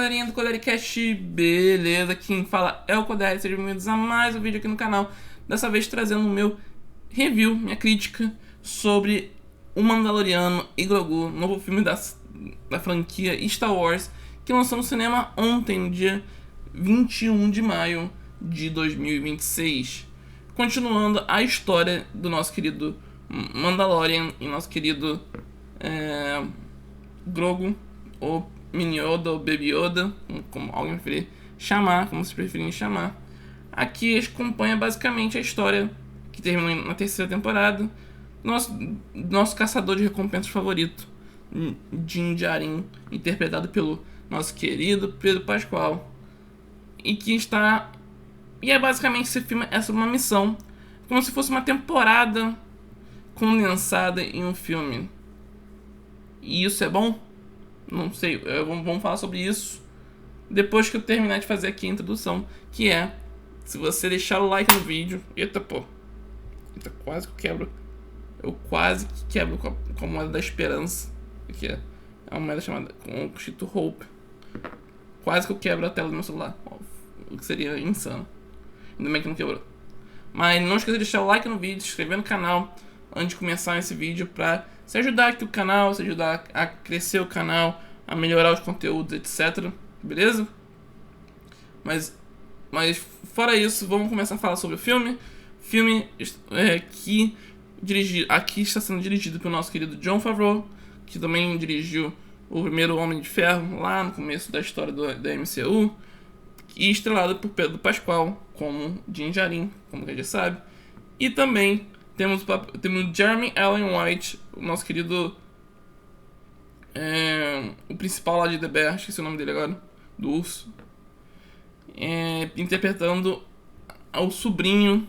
galerinha do Codericast, beleza? Quem fala é o Coder, sejam bem-vindos a mais um vídeo aqui no canal. Dessa vez trazendo o meu review, minha crítica sobre O Mandaloriano e Grogu, novo filme da franquia Star Wars, que lançou no cinema ontem, no dia 21 de maio de 2026. Continuando a história do nosso querido Mandalorian e nosso querido Grogu, ou Mini Yoda ou Baby Yoda, como alguém preferir chamar, como vocês preferirem chamar. Aqui acompanha basicamente a história que terminou na terceira temporada. Nosso caçador de recompensas favorito, Din Djarin, interpretado pelo nosso querido Pedro Pascal. E é basicamente esse filme, essa é uma missão, como se fosse uma temporada condensada em um filme. E isso é bom? Não sei, vamos falar sobre isso depois que eu terminar de fazer aqui a introdução, que é, se você deixar o like no vídeo... Eita, quase que eu quebro. Eu quase que quebro com a moeda da esperança. Aqui é uma moeda chamada com escrito Hope. Quase que eu quebro a tela do meu celular, o que seria insano. Ainda bem que não quebrou. Mas não esqueça de deixar o like no vídeo, se inscrever no canal antes de começar esse vídeo, pra se ajudar aqui o canal, se ajudar a crescer o canal, a melhorar os conteúdos, etc. Beleza? Mas fora isso, vamos começar a falar sobre o filme. Filme que aqui está sendo dirigido pelo nosso querido Jon Favreau, que também dirigiu o primeiro Homem de Ferro, lá no começo da história da MCU. E estrelado por Pedro Pascal, como Din Djarin, como a gente sabe. E também temos Jeremy Allen White, o nosso querido... o principal lá de The Bear, esqueci o nome dele agora, do urso. Interpretando o sobrinho,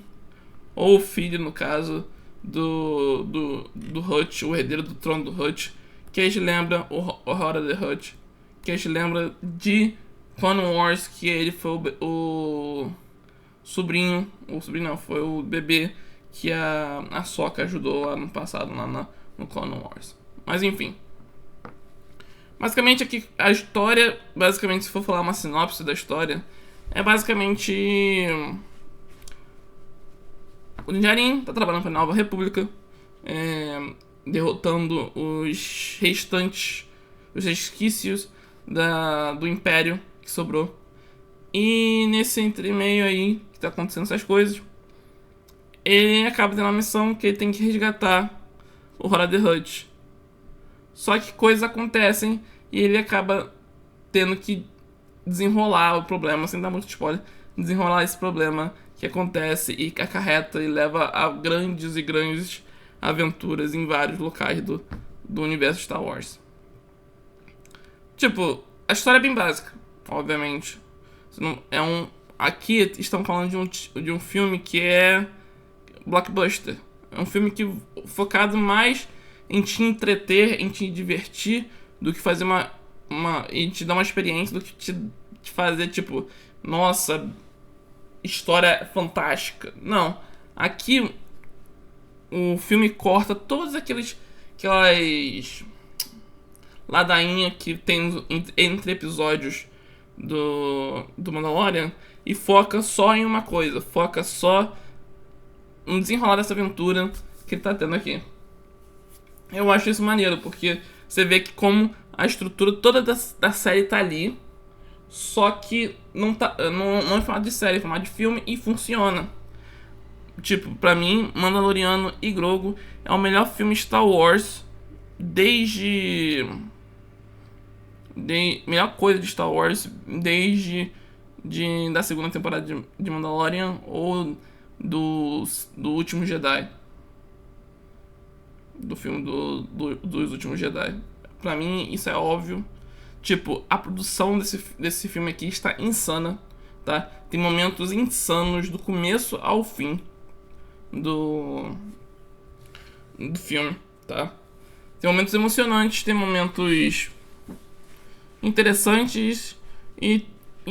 ou o filho, no caso, do Hutch, o herdeiro do trono do Hutch, que a gente lembra, o Hora the Hutch, que a gente lembra de Clone Wars, que ele foi o sobrinho não, foi o bebê que a Ahsoka ajudou lá no passado, lá no Clone Wars. Mas enfim. Basicamente aqui, a história, basicamente, se for falar uma sinopse da história, é basicamente... O Din Djarin tá trabalhando para a Nova República, derrotando os restantes, os resquícios do Império que sobrou. E nesse entremeio aí, que tá acontecendo essas coisas, ele acaba tendo uma missão que ele tem que resgatar o Hora the Hutch. Só que coisas acontecem e ele acaba tendo que desenrolar o problema, sem dar muito spoiler, desenrolar esse problema que acontece e acarreta e leva a grandes e grandes aventuras em vários locais do universo Star Wars. Tipo, a história é bem básica, obviamente. Aqui estamos falando de um filme que é blockbuster. É um filme que focado mais em te entreter, em te divertir, do que fazer e te dar uma experiência, do que te fazer tipo, nossa, história fantástica. Não. Aqui o filme corta todas aquelas ladainha que tem entre episódios do Mandalorian e foca só em uma coisa, foca só no desenrolar dessa aventura que ele tá tendo aqui. Eu acho isso maneiro, porque você vê que como a estrutura toda da série tá ali, só que não é formato de série, é formato de filme e funciona. Tipo, pra mim, Mandaloriano e Grogu é o melhor filme Star Wars melhor coisa de Star Wars desde da segunda temporada de Mandalorian ou do Último Jedi, do filme dos Últimos Jedi. Pra mim isso é óbvio. Tipo, a produção desse filme aqui está insana, tá? Tem momentos insanos do começo ao fim do filme, tá? Tem momentos emocionantes, tem momentos interessantes e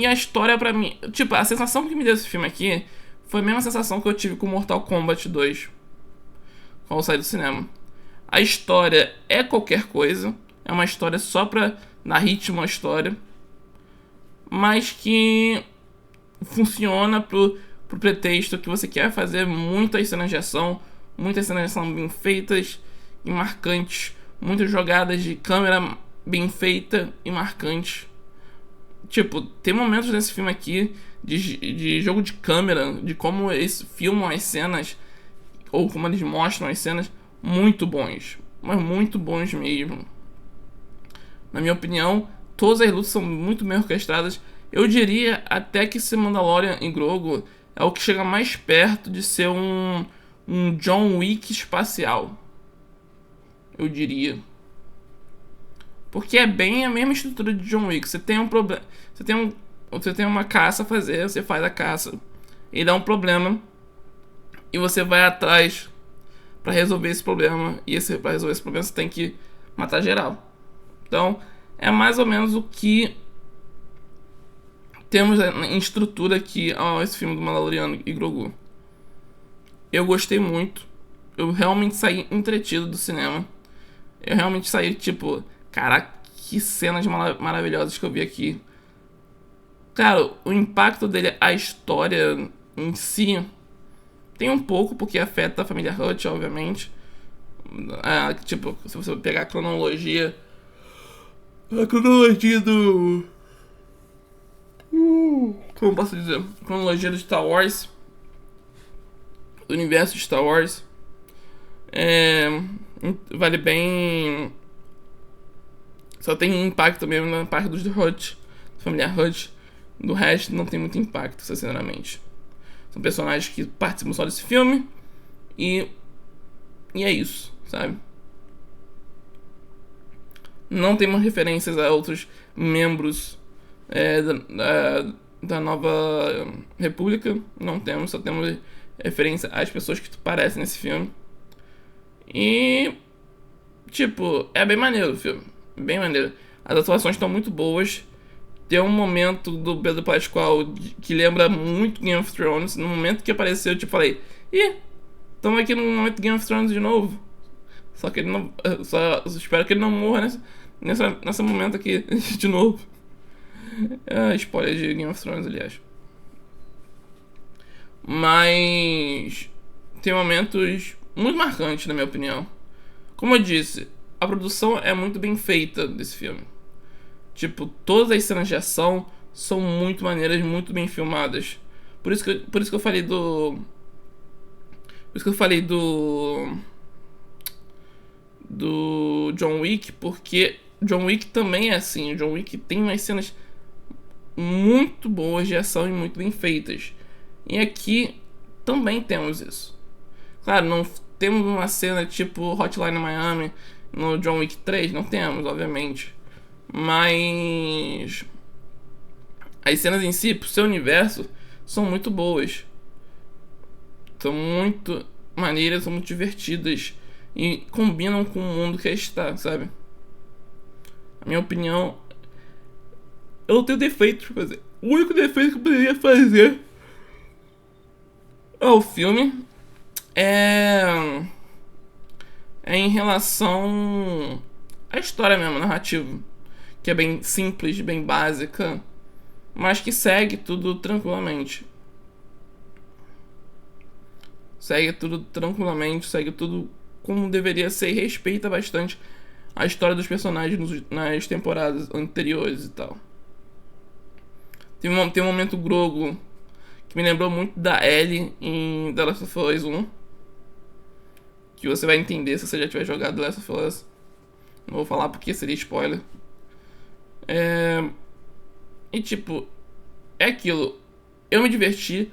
a história pra mim... Tipo, a sensação que me deu esse filme aqui foi a mesma sensação que eu tive com Mortal Kombat 2 quando eu saí do cinema. A história é qualquer coisa, é uma história só pra dar ritmo à história. mas que funciona pro pretexto que você quer fazer muitas cenas de ação bem feitas e marcantes, muitas jogadas de câmera bem feita e marcantes. Tipo, tem momentos nesse filme aqui de jogo de câmera, de como eles filmam as cenas ou como eles mostram as cenas, muito bons, mas muito bons mesmo. Na minha opinião, todas as lutas são muito bem orquestradas. Eu diria até que esse Mandalorian e Grogu é o que chega mais perto de ser um John Wick espacial. Eu diria. Porque é bem a mesma estrutura de John Wick. Você tem um problema. Você tem uma caça a fazer, você faz a caça. E dá um problema. E você vai atrás pra resolver esse problema. E pra resolver esse problema você tem que matar geral. Então, é mais ou menos o que temos em estrutura aqui esse filme do Mandaloriano e Grogu. Eu gostei muito. Eu realmente saí entretido do cinema. Eu realmente saí tipo, caraca, que cenas maravilhosas que eu vi aqui. Cara, o impacto dele, a história em si, tem um pouco, porque afeta a família Hutch, obviamente. Tipo, se você pegar a cronologia. A cronologia do. Como posso dizer? A cronologia do Star Wars. Do universo de Star Wars. Vale bem. Só tem impacto mesmo na parte dos Hutch, da família Hutch. Do resto não tem muito impacto, sinceramente. São personagens que participam só desse filme. E é isso, sabe? Não temos referências a outros membros da Nova República. Não temos, só temos referência às pessoas que aparecem nesse filme. E tipo, é bem maneiro o filme. Bem maneiro. As atuações estão muito boas. Tem um momento do Pedro Pascal que lembra muito Game of Thrones. No momento que apareceu, eu tipo, falei: ih, estamos aqui no momento Game of Thrones de novo. Só que ele não. Só espero que ele não morra nesse momento aqui de novo. Spoiler de Game of Thrones, aliás. Mas tem momentos muito marcantes, na minha opinião. Como eu disse, a produção é muito bem feita desse filme. Tipo, todas as cenas de ação são muito maneiras, muito bem filmadas. Por isso que eu falei do. Por isso que eu falei do John Wick, porque John Wick também é assim. O John Wick tem umas cenas muito boas de ação e muito bem feitas. E aqui também temos isso. Claro, não temos uma cena tipo Hotline Miami no John Wick 3, não temos, obviamente. Mas as cenas em si, pro seu universo, são muito boas. São muito maneiras, são muito divertidas. E combinam com o mundo que está, sabe? Na minha opinião, eu não tenho defeitos pra fazer. O único defeito que eu poderia fazer ao filme é em relação à história mesmo, narrativa, que é bem simples, bem básica, mas que segue tudo tranquilamente. Segue tudo tranquilamente, segue tudo como deveria ser e respeita bastante a história dos personagens nas temporadas anteriores e tal. Tem um momento Grogu que me lembrou muito da Ellie em The Last of Us 1, que você vai entender se você já tiver jogado The Last of Us. Não vou falar porque seria spoiler. E tipo, é aquilo. Eu me diverti.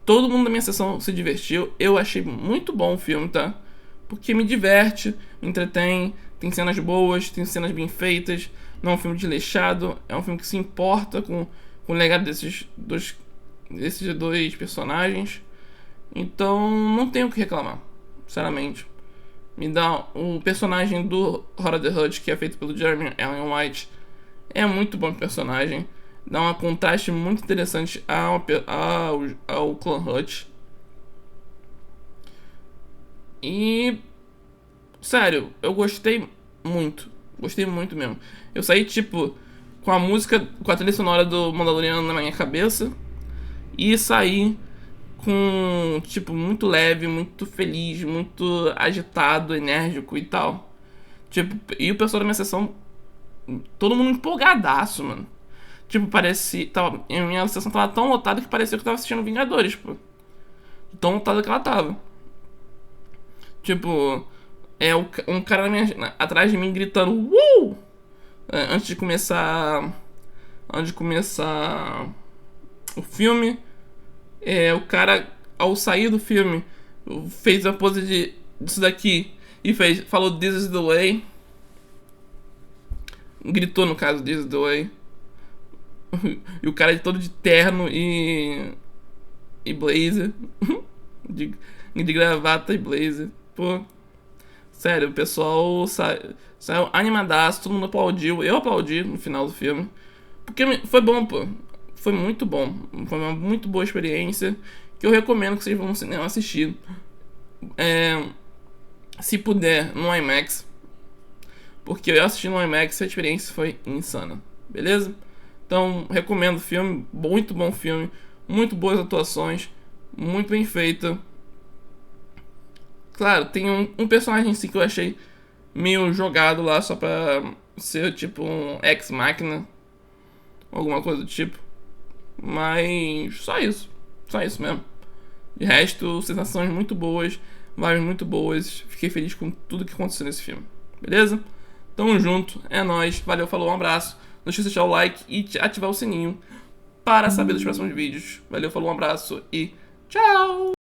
Todo mundo da minha sessão se divertiu. Eu achei muito bom o filme, tá? Porque me diverte, me entretém. Tem cenas boas, tem cenas bem feitas. Não é um filme desleixado. É um filme que se importa com o legado desses dois personagens. Então não tenho o que reclamar, sinceramente. Me dá o personagem do Hora the Hutt, que é feito pelo Jeremy Allen White. É muito bom personagem. Dá um contraste muito interessante ao clã Hutch. E sério, eu gostei muito. Gostei muito mesmo. Eu saí tipo, com a música, com a trilha sonora do Mandaloriano na minha cabeça e saí com, tipo, muito leve, muito feliz, muito agitado, enérgico e tal. Tipo, e o pessoal da minha sessão, todo mundo empolgadaço, mano. Tipo, parece. Tava, a minha sessão tava tão lotada que parecia que eu tava assistindo Vingadores, pô. Tão lotada que ela tava. Tipo, um cara atrás de mim gritando "Uh!" Antes de começar. Antes de começar o filme. O cara, ao sair do filme, fez a pose disso daqui e falou "This is the way". Gritou, no caso, "This is the way". E o cara todo de terno e blazer. de gravata e blazer. Pô, sério, o pessoal saiu animadaço, todo mundo aplaudiu. Eu aplaudi no final do filme. Porque foi bom, pô. Foi muito bom. Foi uma muito boa experiência. Que eu recomendo que vocês vão no cinema assistir. Se puder, no IMAX. Porque eu assisti no IMAX e a experiência foi insana. Beleza? Então, recomendo o filme. Muito bom filme. Muito boas atuações. Muito bem feita. Claro, tem um personagem assim que eu achei meio jogado lá só pra ser tipo um ex-máquina. Alguma coisa do tipo. Mas só isso. Só isso mesmo. De resto, sensações muito boas. Vibes muito boas. Fiquei feliz com tudo que aconteceu nesse filme. Beleza? Tamo junto. É nóis. Valeu, falou, um abraço. Não esqueça de deixar o like e ativar o sininho para saber dos próximos vídeos. Valeu, falou, um abraço e tchau!